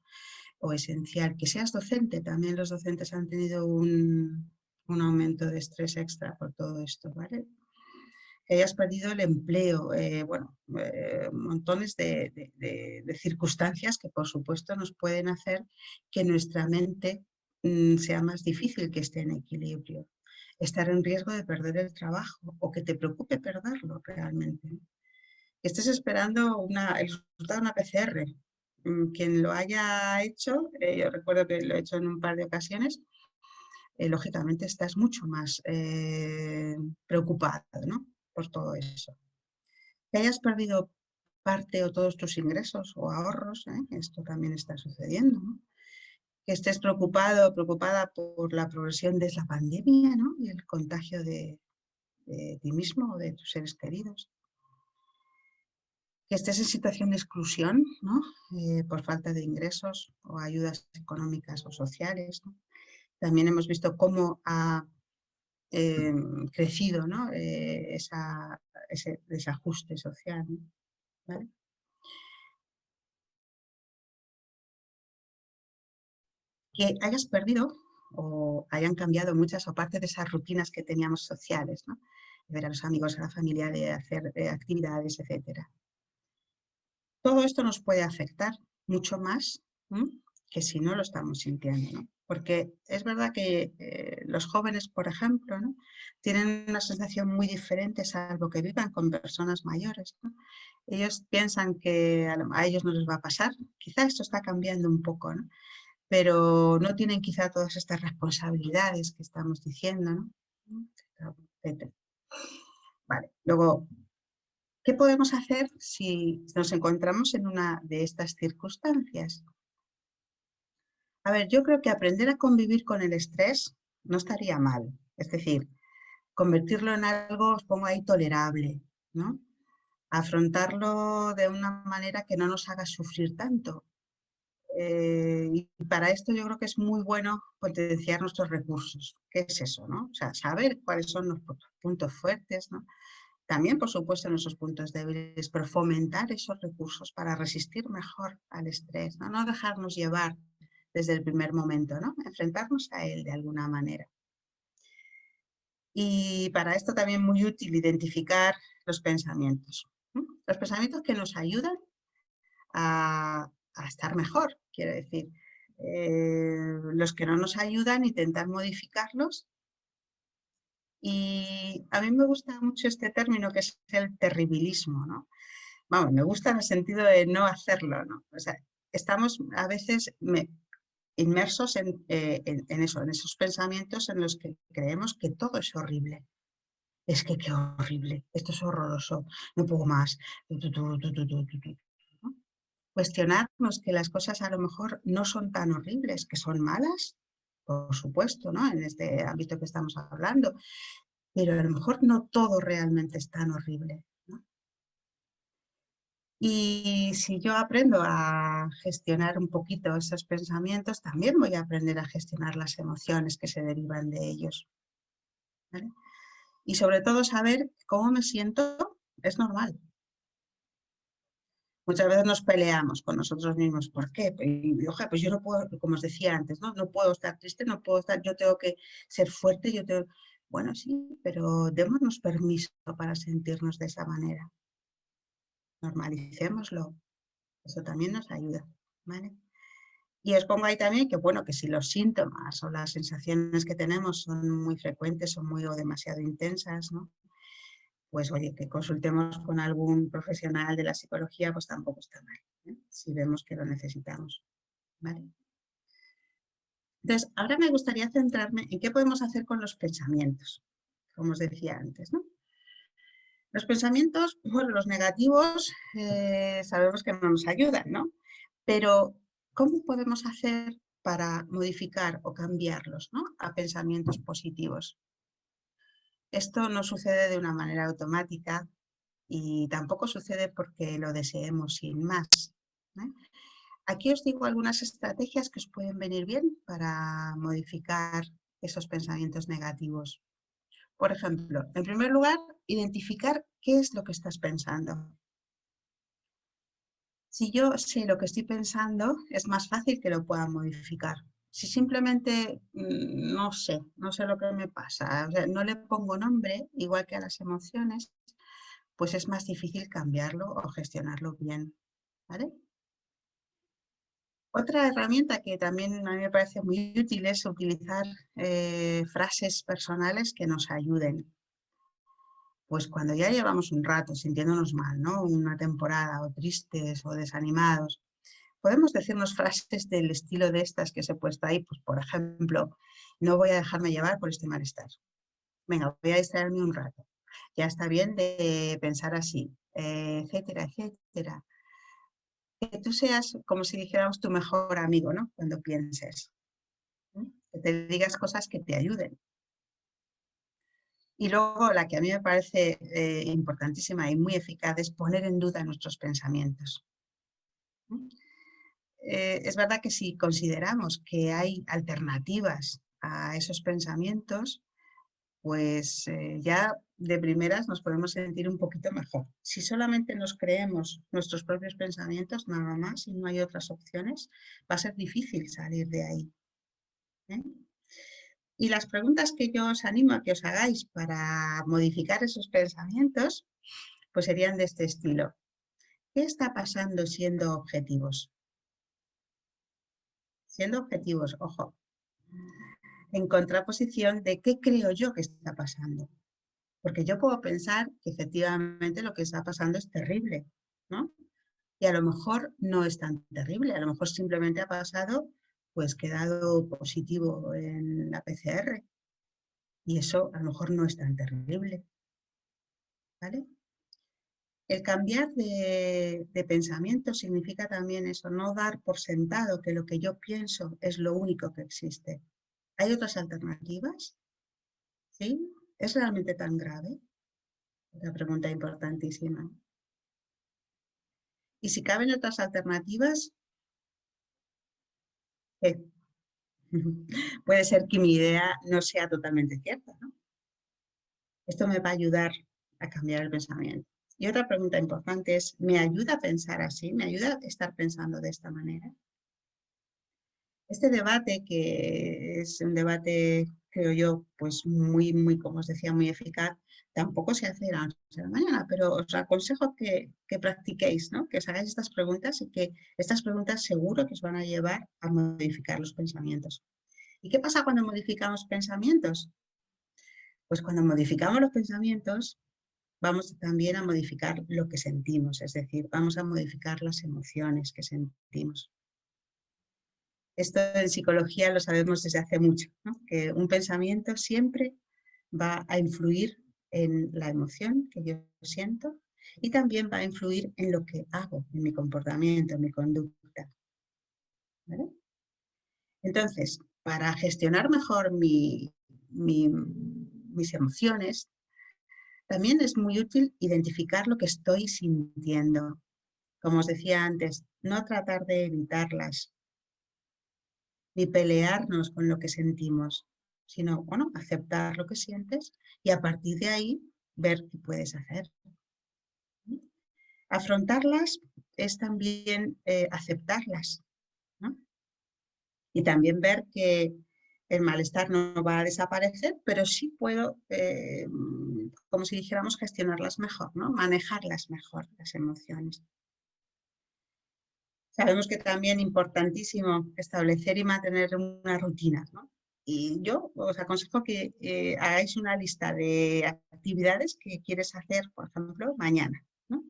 o esencial, que seas docente, también los docentes han tenido un aumento de estrés extra por todo esto, ¿vale? Que hayas perdido el empleo, bueno, montones de circunstancias que por supuesto nos pueden hacer que nuestra mente sea más difícil que esté en equilibrio, estar en riesgo de perder el trabajo o que te preocupe perderlo realmente, ¿no? Que estés esperando el resultado de una PCR. Quien lo haya hecho, yo recuerdo que lo he hecho en un par de ocasiones, lógicamente estás mucho más preocupado, ¿no? Por todo eso. Que hayas perdido parte o todos tus ingresos o ahorros, esto también está sucediendo, ¿no? Que estés preocupado o preocupada por la progresión de la pandemia, ¿no? Y el contagio de ti mismo o de tus seres queridos. Que estés en situación de exclusión, ¿no? Por falta de ingresos o ayudas económicas o sociales, ¿no? También hemos visto cómo ha crecido, ¿no? Ese desajuste social, ¿no? ¿Vale? Que hayas perdido o hayan cambiado muchas o parte de esas rutinas que teníamos sociales, ¿no? De ver a los amigos, a la familia, de hacer actividades, etcétera. Todo esto nos puede afectar mucho más, ¿m?, que si no lo estamos sintiendo, ¿no? Porque es verdad que los jóvenes, por ejemplo, ¿no?, tienen una sensación muy diferente, salvo que vivan con personas mayores, ¿no? Ellos piensan que a ellos no les va a pasar. Quizá esto está cambiando un poco, ¿no? Pero no tienen quizá todas estas responsabilidades que estamos diciendo, ¿no? Etcétera. Vale. Luego, ¿qué podemos hacer si nos encontramos en una de estas circunstancias? A ver, yo creo que aprender a convivir con el estrés no estaría mal. Es decir, convertirlo en algo, os pongo ahí, tolerable, ¿no? afrontarlo de una manera que no nos haga sufrir tanto. Y para esto yo creo que es muy bueno potenciar nuestros recursos. ¿Qué es eso, no? O sea, saber cuáles son los puntos fuertes, ¿no? También, por supuesto, nuestros puntos débiles, pero fomentar esos recursos para resistir mejor al estrés, ¿no? No dejarnos llevar desde el primer momento, ¿no? Enfrentarnos a él de alguna manera. Y para esto también muy útil identificar los pensamientos. ¿No? Los pensamientos que nos ayudan a estar mejor, quiero decir. Los que no nos ayudan, intentar modificarlos. Y a mí me gusta mucho este término que es el terribilismo, ¿no? Vamos, me gusta en el sentido de no hacerlo, ¿no? O sea, estamos a veces inmersos en eso, en esos pensamientos en los que creemos que todo es horrible. Es que qué horrible, esto es horroroso, no puedo más. ¿No? Cuestionarnos que las cosas a lo mejor no son tan horribles, que son malas, por supuesto, ¿no? En este ámbito que estamos hablando, pero a lo mejor no todo realmente es tan horrible, ¿no? Y si yo aprendo a gestionar un poquito esos pensamientos, también voy a aprender a gestionar las emociones que se derivan de ellos, ¿vale? Y sobre todo saber cómo me siento es normal. Muchas veces nos peleamos con nosotros mismos. ¿Por qué? Y, ojalá, pues yo no puedo, como os decía antes, ¿no? No puedo estar triste, no puedo estar, yo tengo que ser fuerte, yo tengo... Bueno, sí, pero démonos permiso para sentirnos de esa manera. Normalicémoslo. Eso también nos ayuda, ¿vale? Y os pongo ahí también que, bueno, que si los síntomas o las sensaciones que tenemos son muy frecuentes, son muy o demasiado intensas, ¿no? Pues oye, que consultemos con algún profesional de la psicología, pues tampoco está mal, ¿eh? Si vemos que lo necesitamos, ¿vale? Entonces, ahora me gustaría centrarme en qué podemos hacer con los pensamientos, como os decía antes, ¿no? Los pensamientos, bueno, los negativos, sabemos que no nos ayudan, ¿no? Pero, ¿cómo podemos hacer para modificar o cambiarlos, ¿no? A pensamientos positivos? Esto no sucede de una manera automática y tampoco sucede porque lo deseemos sin más, ¿eh? Aquí os digo algunas estrategias que os pueden venir bien para modificar esos pensamientos negativos. Por ejemplo, en primer lugar, identificar qué es lo que estás pensando. Si yo sé lo que estoy pensando, es más fácil que lo pueda modificar. Si simplemente no sé lo que me pasa, o sea, no le pongo nombre, igual que a las emociones, pues es más difícil cambiarlo o gestionarlo bien, ¿vale? Otra herramienta que también a mí me parece muy útil es utilizar frases personales que nos ayuden. Pues cuando ya llevamos un rato sintiéndonos mal, ¿no? Una temporada o tristes o desanimados, podemos decirnos frases del estilo de estas que se he puesto ahí, pues por ejemplo, no voy a dejarme llevar por este malestar. Venga, voy a distraerme un rato. Ya está bien de pensar así, etcétera, etcétera. Que tú seas, como si dijéramos, tu mejor amigo, ¿no? Cuando pienses. ¿Eh? Que te digas cosas que te ayuden. Y luego la que a mí me parece importantísima y muy eficaz es poner en duda nuestros pensamientos. Es verdad que si consideramos que hay alternativas a esos pensamientos, pues ya de primeras nos podemos sentir un poquito mejor. Si solamente nos creemos nuestros propios pensamientos, nada más, y no hay otras opciones, va a ser difícil salir de ahí, ¿eh? Y las preguntas que yo os animo a que os hagáis para modificar esos pensamientos, pues serían de este estilo. ¿Qué está pasando siendo objetivos? Siendo objetivos, ojo, en contraposición de qué creo yo que está pasando. Porque yo puedo pensar que efectivamente lo que está pasando es terrible, ¿no? Y a lo mejor no es tan terrible, a lo mejor simplemente ha pasado, pues que he dado positivo en la PCR. Y eso a lo mejor no es tan terrible, ¿vale? El cambiar de pensamiento significa también eso, no dar por sentado que lo que yo pienso es lo único que existe. ¿Hay otras alternativas? ¿Sí? ¿Es realmente tan grave? Una pregunta importantísima. Y si caben otras alternativas, puede ser que mi idea no sea totalmente cierta, ¿no? Esto me va a ayudar a cambiar el pensamiento. Y otra pregunta importante es, ¿me ayuda a pensar así? ¿Me ayuda a estar pensando de esta manera? Este debate, que es un debate, creo yo, pues muy, como os decía, muy eficaz, tampoco se hace de la noche a la mañana, pero os aconsejo que practiquéis, ¿no? Que os hagáis estas preguntas y que estas preguntas seguro que os van a llevar a modificar los pensamientos. ¿Y qué pasa cuando modificamos pensamientos? Pues cuando modificamos los pensamientos, vamos también a modificar lo que sentimos, es decir, vamos a modificar las emociones que sentimos. Esto en psicología lo sabemos desde hace mucho, ¿no? Que un pensamiento siempre va a influir en la emoción que yo siento y también va a influir en lo que hago, en mi comportamiento, en mi conducta. ¿Vale? Entonces, para gestionar mejor mis emociones, también es muy útil identificar lo que estoy sintiendo. Como os decía antes, no tratar de evitarlas, ni pelearnos con lo que sentimos, sino, bueno, aceptar lo que sientes y a partir de ahí ver qué puedes hacer. Afrontarlas es también aceptarlas, ¿no? Y también ver que el malestar no va a desaparecer, pero sí puedo, como si dijéramos, gestionarlas mejor, ¿no? Manejarlas mejor, las emociones. Sabemos que también es importantísimo establecer y mantener una rutina, ¿no? Y yo os aconsejo que hagáis una lista de actividades que quieres hacer, por ejemplo, mañana, ¿no?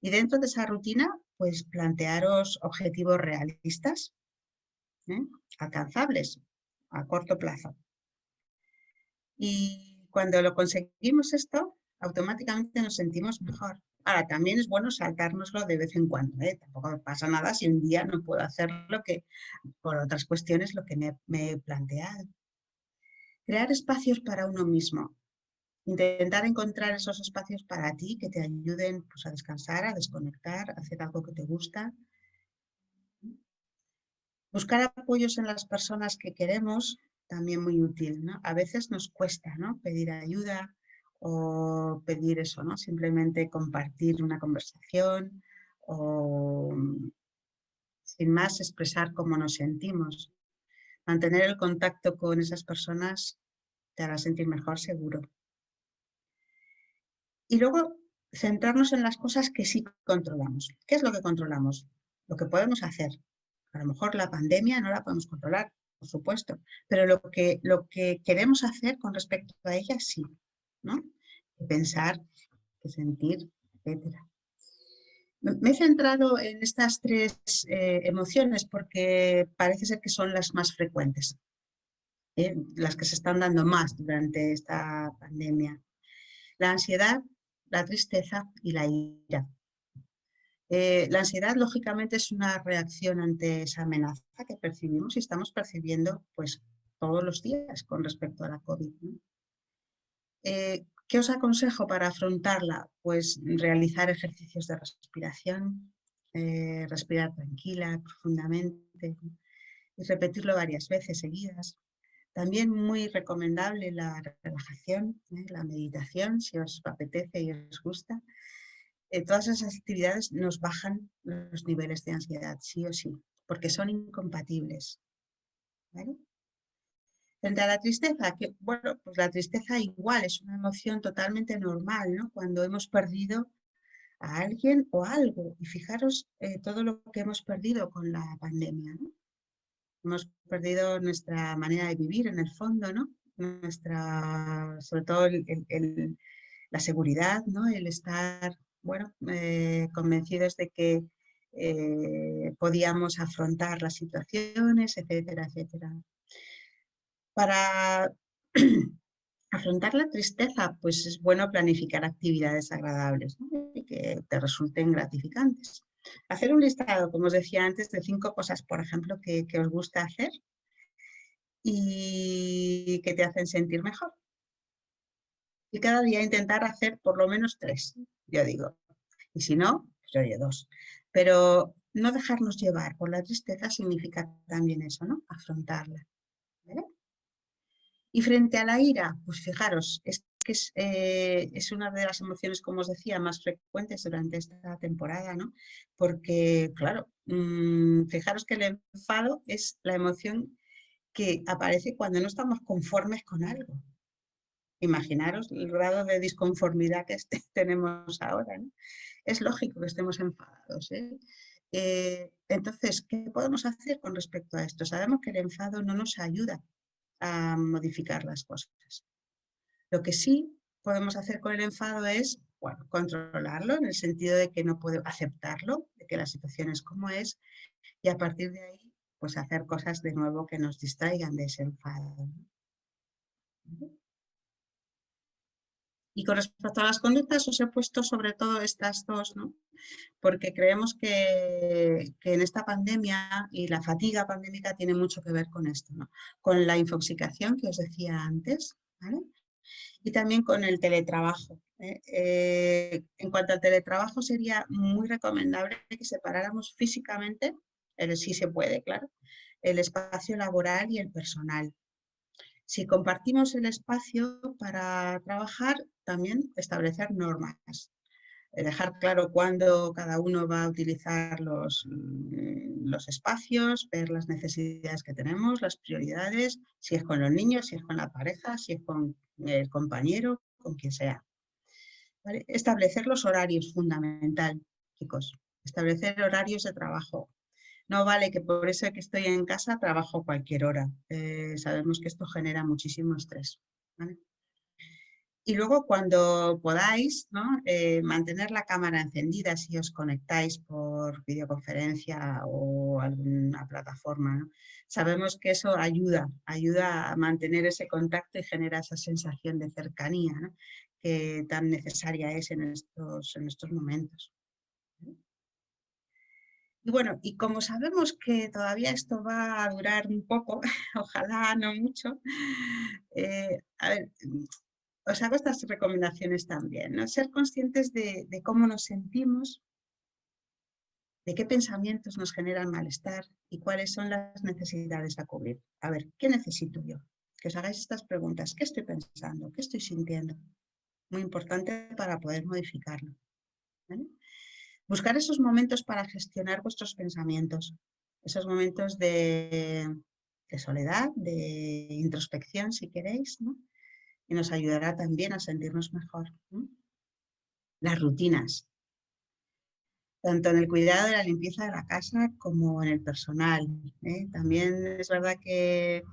Y dentro de esa rutina, pues plantearos objetivos realistas, ¿eh? Alcanzables a corto plazo. Y cuando lo conseguimos esto, automáticamente nos sentimos mejor. Ahora, también es bueno saltárnoslo de vez en cuando, ¿eh? Tampoco pasa nada si un día no puedo hacer lo que, por otras cuestiones, lo que me he planteado. Crear espacios para uno mismo. Intentar encontrar esos espacios para ti que te ayuden, pues, a descansar, a desconectar, a hacer algo que te gusta. Buscar apoyos en las personas que queremos, también muy útil, ¿no? A veces nos cuesta, ¿no? Pedir ayuda o pedir eso, ¿no? Simplemente compartir una conversación o, sin más, expresar cómo nos sentimos. Mantener el contacto con esas personas te hará sentir mejor, seguro. Y luego, centrarnos en las cosas que sí controlamos. ¿Qué es lo que controlamos? Lo que podemos hacer. A lo mejor la pandemia no la podemos controlar, por supuesto, pero lo que queremos hacer con respecto a ella, sí, ¿no? Que pensar, que sentir, etc. Me he centrado en estas tres emociones porque parece ser que son las más frecuentes, las que se están dando más durante esta pandemia. La ansiedad, la tristeza y la ira. La ansiedad, lógicamente, es una reacción ante esa amenaza que percibimos y estamos percibiendo, pues, todos los días con respecto a la COVID, ¿no? ¿Qué os aconsejo para afrontarla? Pues realizar ejercicios de respiración, respirar tranquila, profundamente y repetirlo varias veces seguidas. También muy recomendable la relajación, la meditación, si os apetece y os gusta. Todas esas actividades nos bajan los niveles de ansiedad, sí o sí, porque son incompatibles, ¿vale? Frente a la tristeza, que bueno, pues la tristeza igual es una emoción totalmente normal, ¿no? Cuando hemos perdido a alguien o algo. Y fijaros todo lo que hemos perdido con la pandemia, ¿no? Hemos perdido nuestra manera de vivir en el fondo, ¿no? Sobre todo la seguridad, ¿no? El estar, bueno, convencidos de que podíamos afrontar las situaciones, etcétera, etcétera. Para afrontar la tristeza, pues es bueno planificar actividades agradables, ¿no? Y que te resulten gratificantes. Hacer un listado, como os decía antes, de 5 cosas, por ejemplo, que os gusta hacer y que te hacen sentir mejor. Y cada día intentar hacer por lo menos 3, yo digo. Y si no, prioridad 2. Pero no dejarnos llevar por la tristeza significa también eso, ¿no? Afrontarla. ¿Vale? Y frente a la ira, pues fijaros, es una de las emociones, como os decía, más frecuentes durante esta temporada, ¿no? Porque, claro, fijaros que el enfado es la emoción que aparece cuando no estamos conformes con algo. Imaginaros el grado de disconformidad que tenemos ahora, ¿no? Es lógico que estemos enfadados, ¿eh? Entonces, ¿qué podemos hacer con respecto a esto? Sabemos que el enfado no nos ayuda a modificar las cosas. Lo que sí podemos hacer con el enfado es, bueno, controlarlo en el sentido de que no puedo aceptarlo, de que la situación es como es, y a partir de ahí, pues hacer cosas de nuevo que nos distraigan de ese enfado, ¿no? Y con respecto a las conductas, os he puesto sobre todo estas dos, ¿no? Porque creemos que en esta pandemia y la fatiga pandémica tiene mucho que ver con esto, ¿no? Con la infoxicación que os decía antes, ¿vale? Y también con el teletrabajo, ¿eh? En cuanto al teletrabajo, sería muy recomendable que separáramos físicamente, sí se puede, claro, el espacio laboral y el personal. Si compartimos el espacio para trabajar, también establecer normas, dejar claro cuándo cada uno va a utilizar los espacios, ver las necesidades que tenemos, las prioridades, si es con los niños, si es con la pareja, si es con el compañero, con quien sea. ¿Vale? Establecer los horarios, fundamental, chicos. Establecer horarios de trabajo. No vale que por eso que estoy en casa trabajo cualquier hora. Sabemos que esto genera muchísimo estrés, ¿vale? Y luego cuando podáis, ¿no? Mantener la cámara encendida si os conectáis por videoconferencia o alguna plataforma, ¿no? Sabemos que eso ayuda a mantener ese contacto y genera esa sensación de cercanía, ¿no? Que tan necesaria es en estos momentos. Y bueno, y como sabemos que todavía esto va a durar un poco, ojalá no mucho, a ver, os hago estas recomendaciones también, ¿no? Ser conscientes de cómo nos sentimos, de qué pensamientos nos generan malestar y cuáles son las necesidades a cubrir. A ver, ¿qué necesito yo? Que os hagáis estas preguntas. ¿Qué estoy pensando? ¿Qué estoy sintiendo? Muy importante para poder modificarlo, ¿vale? Buscar esos momentos para gestionar vuestros pensamientos, esos momentos de soledad, de introspección, si queréis, ¿no? Y nos ayudará también a sentirnos mejor, ¿no? Las rutinas, tanto en el cuidado de la limpieza de la casa como en el personal, ¿eh? También es verdad que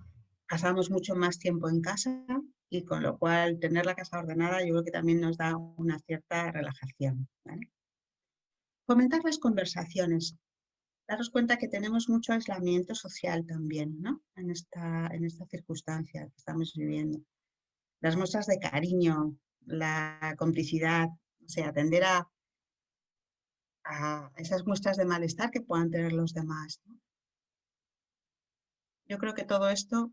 pasamos mucho más tiempo en casa y con lo cual tener la casa ordenada yo creo que también nos da una cierta relajación, ¿vale? Fomentar las conversaciones. Daros cuenta que tenemos mucho aislamiento social también, ¿no? En esta circunstancia que estamos viviendo. Las muestras de cariño, la complicidad, o sea, atender a esas muestras de malestar que puedan tener los demás, ¿no? Yo creo que todo esto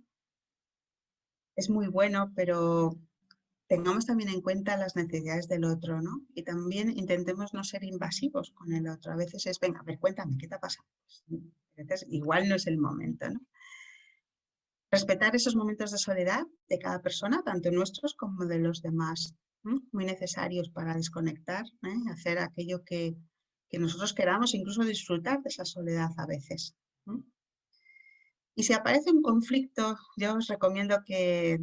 es muy bueno, pero tengamos también en cuenta las necesidades del otro, ¿no? Y también intentemos no ser invasivos con el otro. A veces es, venga, a ver, cuéntame, ¿qué te ha pasado? Pues, a veces igual no es el momento, ¿no? Respetar esos momentos de soledad de cada persona, tanto nuestros como de los demás, ¿no? Muy necesarios para desconectar, ¿eh? Hacer aquello que nosotros queramos, incluso disfrutar de esa soledad a veces, ¿no? Y si aparece un conflicto, yo os recomiendo que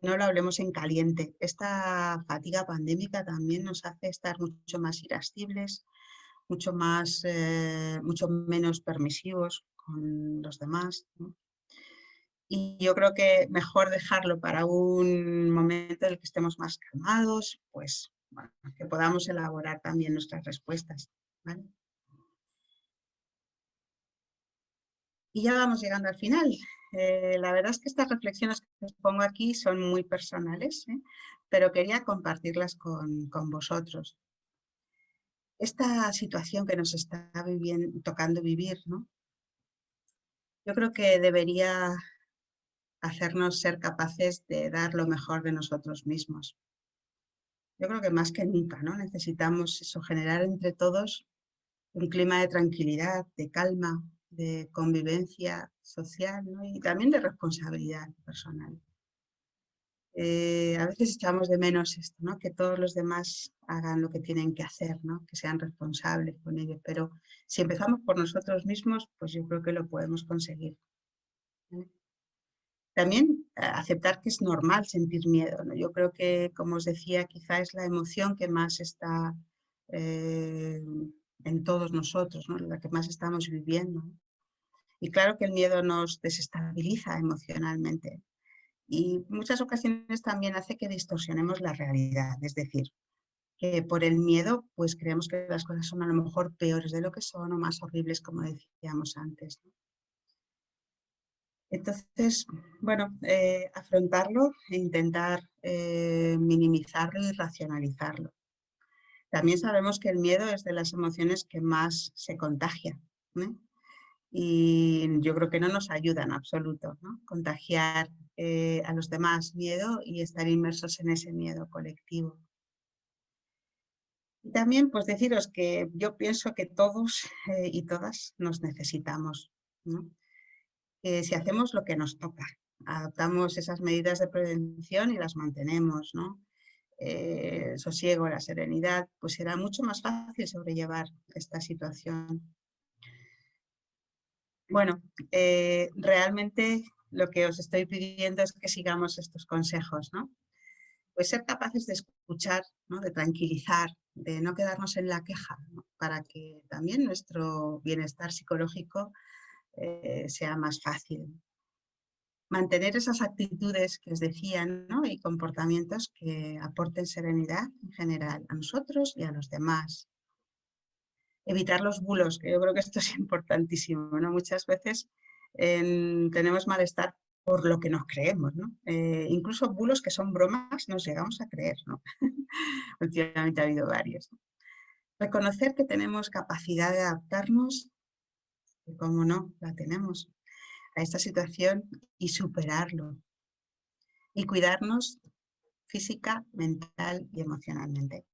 no lo hablemos en caliente. Esta fatiga pandémica también nos hace estar mucho más irascibles, mucho menos permisivos con los demás, ¿no? Y yo creo que mejor dejarlo para un momento en el que estemos más calmados, pues bueno, que podamos elaborar también nuestras respuestas, ¿vale? Y ya vamos llegando al final. La verdad es que estas reflexiones que os pongo aquí son muy personales, ¿eh? Pero quería compartirlas con vosotros. Esta situación que nos está tocando vivir, ¿no? Yo creo que debería hacernos ser capaces de dar lo mejor de nosotros mismos. Yo creo que más que nunca, ¿no? Necesitamos eso, generar entre todos un clima de tranquilidad, de calma, de convivencia social, ¿no? Y también de responsabilidad personal. A veces echamos de menos esto, ¿no? Que todos los demás hagan lo que tienen que hacer, ¿no? Que sean responsables con ello, pero si empezamos por nosotros mismos, pues yo creo que lo podemos conseguir, ¿vale? También aceptar que es normal sentir miedo, ¿no? Yo creo que, como os decía, quizá es la emoción que más está eh, en todos nosotros, ¿no? La que más estamos viviendo. Y claro que el miedo nos desestabiliza emocionalmente y muchas ocasiones también hace que distorsionemos la realidad, es decir, que por el miedo pues creemos que las cosas son a lo mejor peores de lo que son o más horribles, como decíamos antes, ¿no? Entonces, bueno, afrontarlo e intentar minimizarlo y racionalizarlo. También sabemos que el miedo es de las emociones que más se contagia, ¿eh? Y yo creo que no nos ayuda en absoluto, ¿no? Contagiar a los demás miedo y estar inmersos en ese miedo colectivo. Y también pues deciros que yo pienso que todos y todas nos necesitamos, ¿no? Si hacemos lo que nos toca, adoptamos esas medidas de prevención y las mantenemos, ¿no? El sosiego, la serenidad, pues será mucho más fácil sobrellevar esta situación. Bueno, realmente lo que os estoy pidiendo es que sigamos estos consejos, ¿no? Pues ser capaces de escuchar, ¿no? De tranquilizar, de no quedarnos en la queja, ¿no? Para que también nuestro bienestar psicológico sea más fácil. Mantener esas actitudes que os decía, ¿no? Y comportamientos que aporten serenidad en general a nosotros y a los demás. Evitar los bulos, que yo creo que esto es importantísimo, ¿no? Muchas veces tenemos malestar por lo que nos creemos, ¿no? Incluso bulos que son bromas nos llegamos a creer, ¿no? Últimamente ha habido varios, ¿no? Reconocer que tenemos capacidad de adaptarnos, y cómo no, la tenemos, a esta situación y superarlo. Y cuidarnos física, mental y emocionalmente.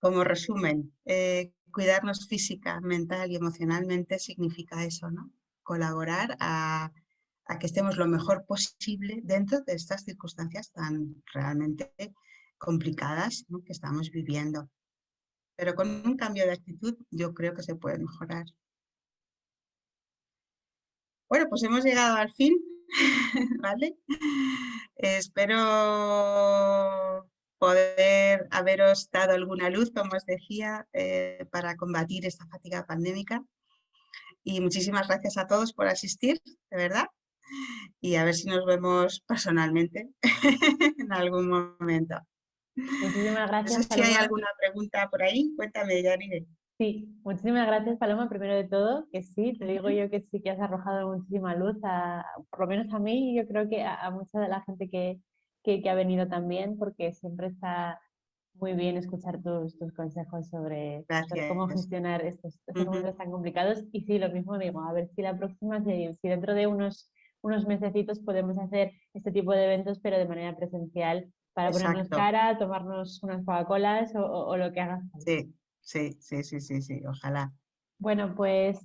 Como resumen, cuidarnos física, mental y emocionalmente significa eso, ¿no? Colaborar a que estemos lo mejor posible dentro de estas circunstancias tan realmente complicadas, ¿no? Que estamos viviendo. Pero con un cambio de actitud yo creo que se puede mejorar. Bueno, pues hemos llegado al fin, ¿vale? Espero poder haberos dado alguna luz, como os decía, para combatir esta fatiga pandémica. Y muchísimas gracias a todos por asistir, de verdad. Y a ver si nos vemos personalmente en algún momento. Muchísimas No sé gracias, si hay Paloma. alguna pregunta por ahí. Cuéntame, Yanire. Sí, muchísimas gracias, Paloma, primero de todo, que sí, te digo yo que sí que has arrojado muchísima luz, por lo menos a mí, y yo creo que a mucha de la gente que ha venido también, porque siempre está muy bien escuchar tus consejos sobre cómo Gracias. gestionar estos momentos tan complicados. Y sí, lo mismo digo, a ver si la próxima, si dentro de unos mesecitos podemos hacer este tipo de eventos, pero de manera presencial, para ponernos Exacto. cara, tomarnos unas Coca-Colas o lo que haga falta. Sí, sí, sí, sí, sí, sí, ojalá. Bueno, pues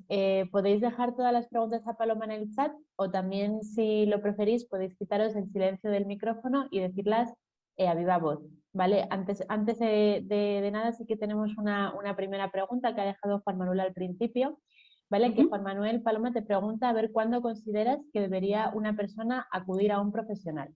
podéis dejar todas las preguntas a Paloma en el chat o también, si lo preferís, podéis quitaros el silencio del micrófono y decirlas a viva voz, ¿vale? Antes de nada, sí que tenemos una primera pregunta que ha dejado Juan Manuel al principio, ¿vale? Que Juan Manuel Paloma te pregunta a ver cuándo consideras que debería una persona acudir a un profesional.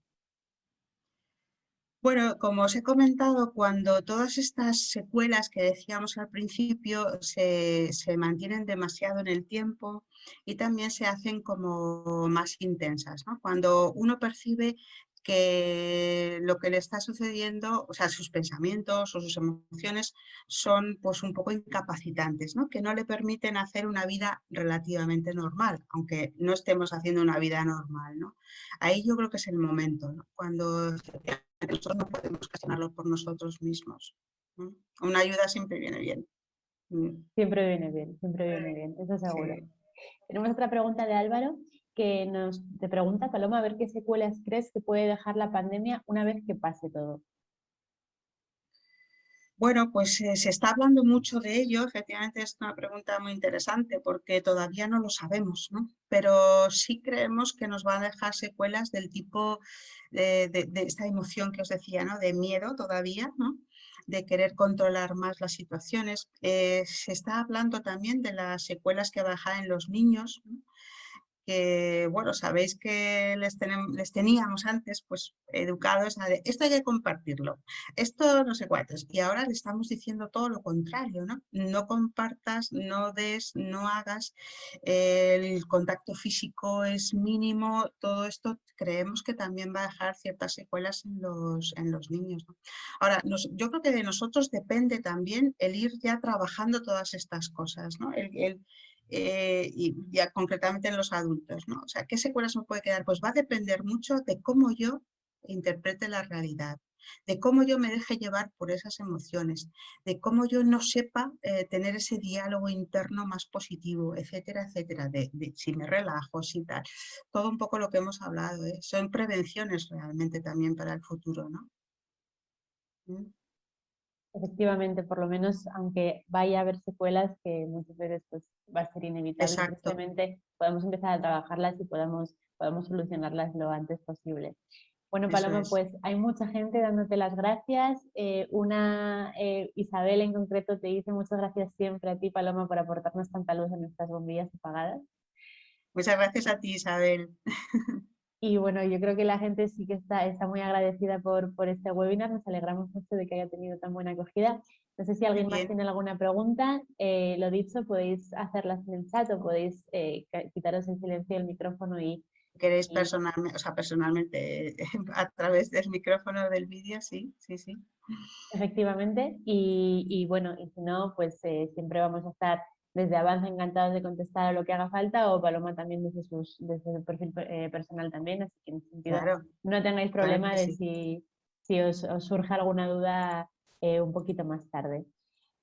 Bueno, como os he comentado, cuando todas estas secuelas que decíamos al principio se mantienen demasiado en el tiempo y también se hacen como más intensas, ¿no? Cuando uno percibe que lo que le está sucediendo, o sea, sus pensamientos o sus emociones son pues un poco incapacitantes, ¿no? Que no le permiten hacer una vida relativamente normal, aunque no estemos haciendo una vida normal, ¿no? Ahí yo creo que es el momento, ¿no? Cuando nosotros no podemos gestionarlo por nosotros mismos. Una ayuda siempre viene bien. Siempre viene bien, eso seguro. Sí. Tenemos otra pregunta de Álvaro que te pregunta, Paloma, a ver qué secuelas crees que puede dejar la pandemia una vez que pase todo. Bueno, pues se está hablando mucho de ello. Efectivamente es una pregunta muy interesante porque todavía no lo sabemos, ¿no? Pero sí creemos que nos va a dejar secuelas del tipo de esta emoción que os decía, ¿no? De miedo todavía, ¿no? De querer controlar más las situaciones. Se está hablando también de las secuelas que va a dejar en los niños, ¿no? Que, bueno, sabéis que les teníamos antes pues educados a de, esto hay que compartirlo, esto no sé cuántos, y ahora le estamos diciendo todo lo contrario, ¿no? No compartas, no des, no hagas, el contacto físico es mínimo, todo esto creemos que también va a dejar ciertas secuelas en los niños, ¿no? Ahora, yo creo que de nosotros depende también el ir ya trabajando todas estas cosas, ¿no? Y ya concretamente en los adultos, ¿no? O sea, ¿qué secuelas me puede quedar? Pues va a depender mucho de cómo yo interprete la realidad, de cómo yo me deje llevar por esas emociones, de cómo yo no sepa tener ese diálogo interno más positivo, etcétera, etcétera, de si me relajo, si tal. Todo un poco lo que hemos hablado, ¿eh? Son prevenciones realmente también para el futuro, ¿no? ¿Mm? Efectivamente, por lo menos, aunque vaya a haber secuelas que muchas veces pues, va a ser inevitable, Exacto, tristemente, podemos empezar a trabajarlas y podamos solucionarlas lo antes posible. Bueno, eso Paloma, es. pues hay mucha gente dándote las gracias. Isabel en concreto te dice muchas gracias siempre a ti, Paloma, por aportarnos tanta luz en nuestras bombillas apagadas. Muchas gracias a ti, Isabel. Y bueno, yo creo que la gente sí que está muy agradecida por este webinar. Nos alegramos mucho de que haya tenido tan buena acogida. No sé si Muy alguien más bien. tiene alguna pregunta. Lo dicho, podéis hacerlas en el chat o podéis quitaros el silencio del micrófono Queréis y personalmente, o sea, personalmente a través del micrófono del vídeo, sí, sí, sí. efectivamente. Y bueno, y si no, pues siempre vamos a estar desde Avanza encantados de contestar a lo que haga falta o Paloma también desde su perfil personal también. Así que en ese sentido Claro, no tengáis claro problema que de sí. si os surge alguna duda un poquito más tarde.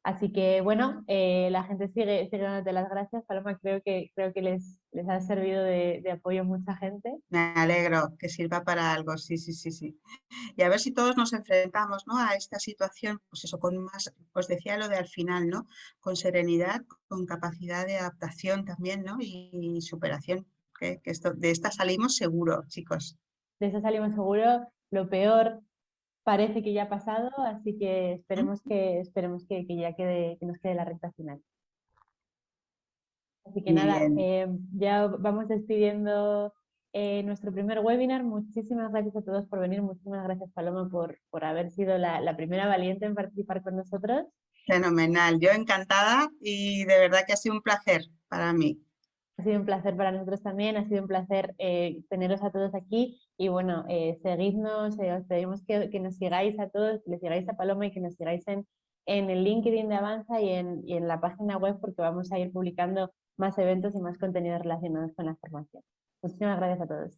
Así que bueno, la gente sigue dándote las gracias, Paloma. Creo que les ha servido de apoyo a mucha gente. Me alegro que sirva para algo, sí, sí, sí, sí. Y a ver si todos nos enfrentamos, ¿no? A esta situación, pues eso, con más, pues decía lo de al final, ¿no? Con serenidad, con capacidad de adaptación también, ¿no? Y superación. Que esto, de esta salimos seguro, chicos. De eso salimos seguro. Lo peor parece que ya ha pasado, así que ¿Mm? esperemos que ya que nos quede la recta final. Así que Muy nada, bien. ya vamos despidiendo nuestro primer webinar. Muchísimas gracias a todos por venir. Muchísimas gracias, Paloma, por haber sido la primera valiente en participar con nosotros. Fenomenal. Yo encantada y de verdad que ha sido un placer para mí. Ha sido un placer para nosotros también, ha sido un placer teneros a todos aquí y bueno, seguidnos, os pedimos que nos sigáis a todos, que le sigáis a Paloma y que nos sigáis en el LinkedIn de Avanza y en la página web porque vamos a ir publicando más eventos y más contenidos relacionados con la formación. Muchísimas gracias a todos.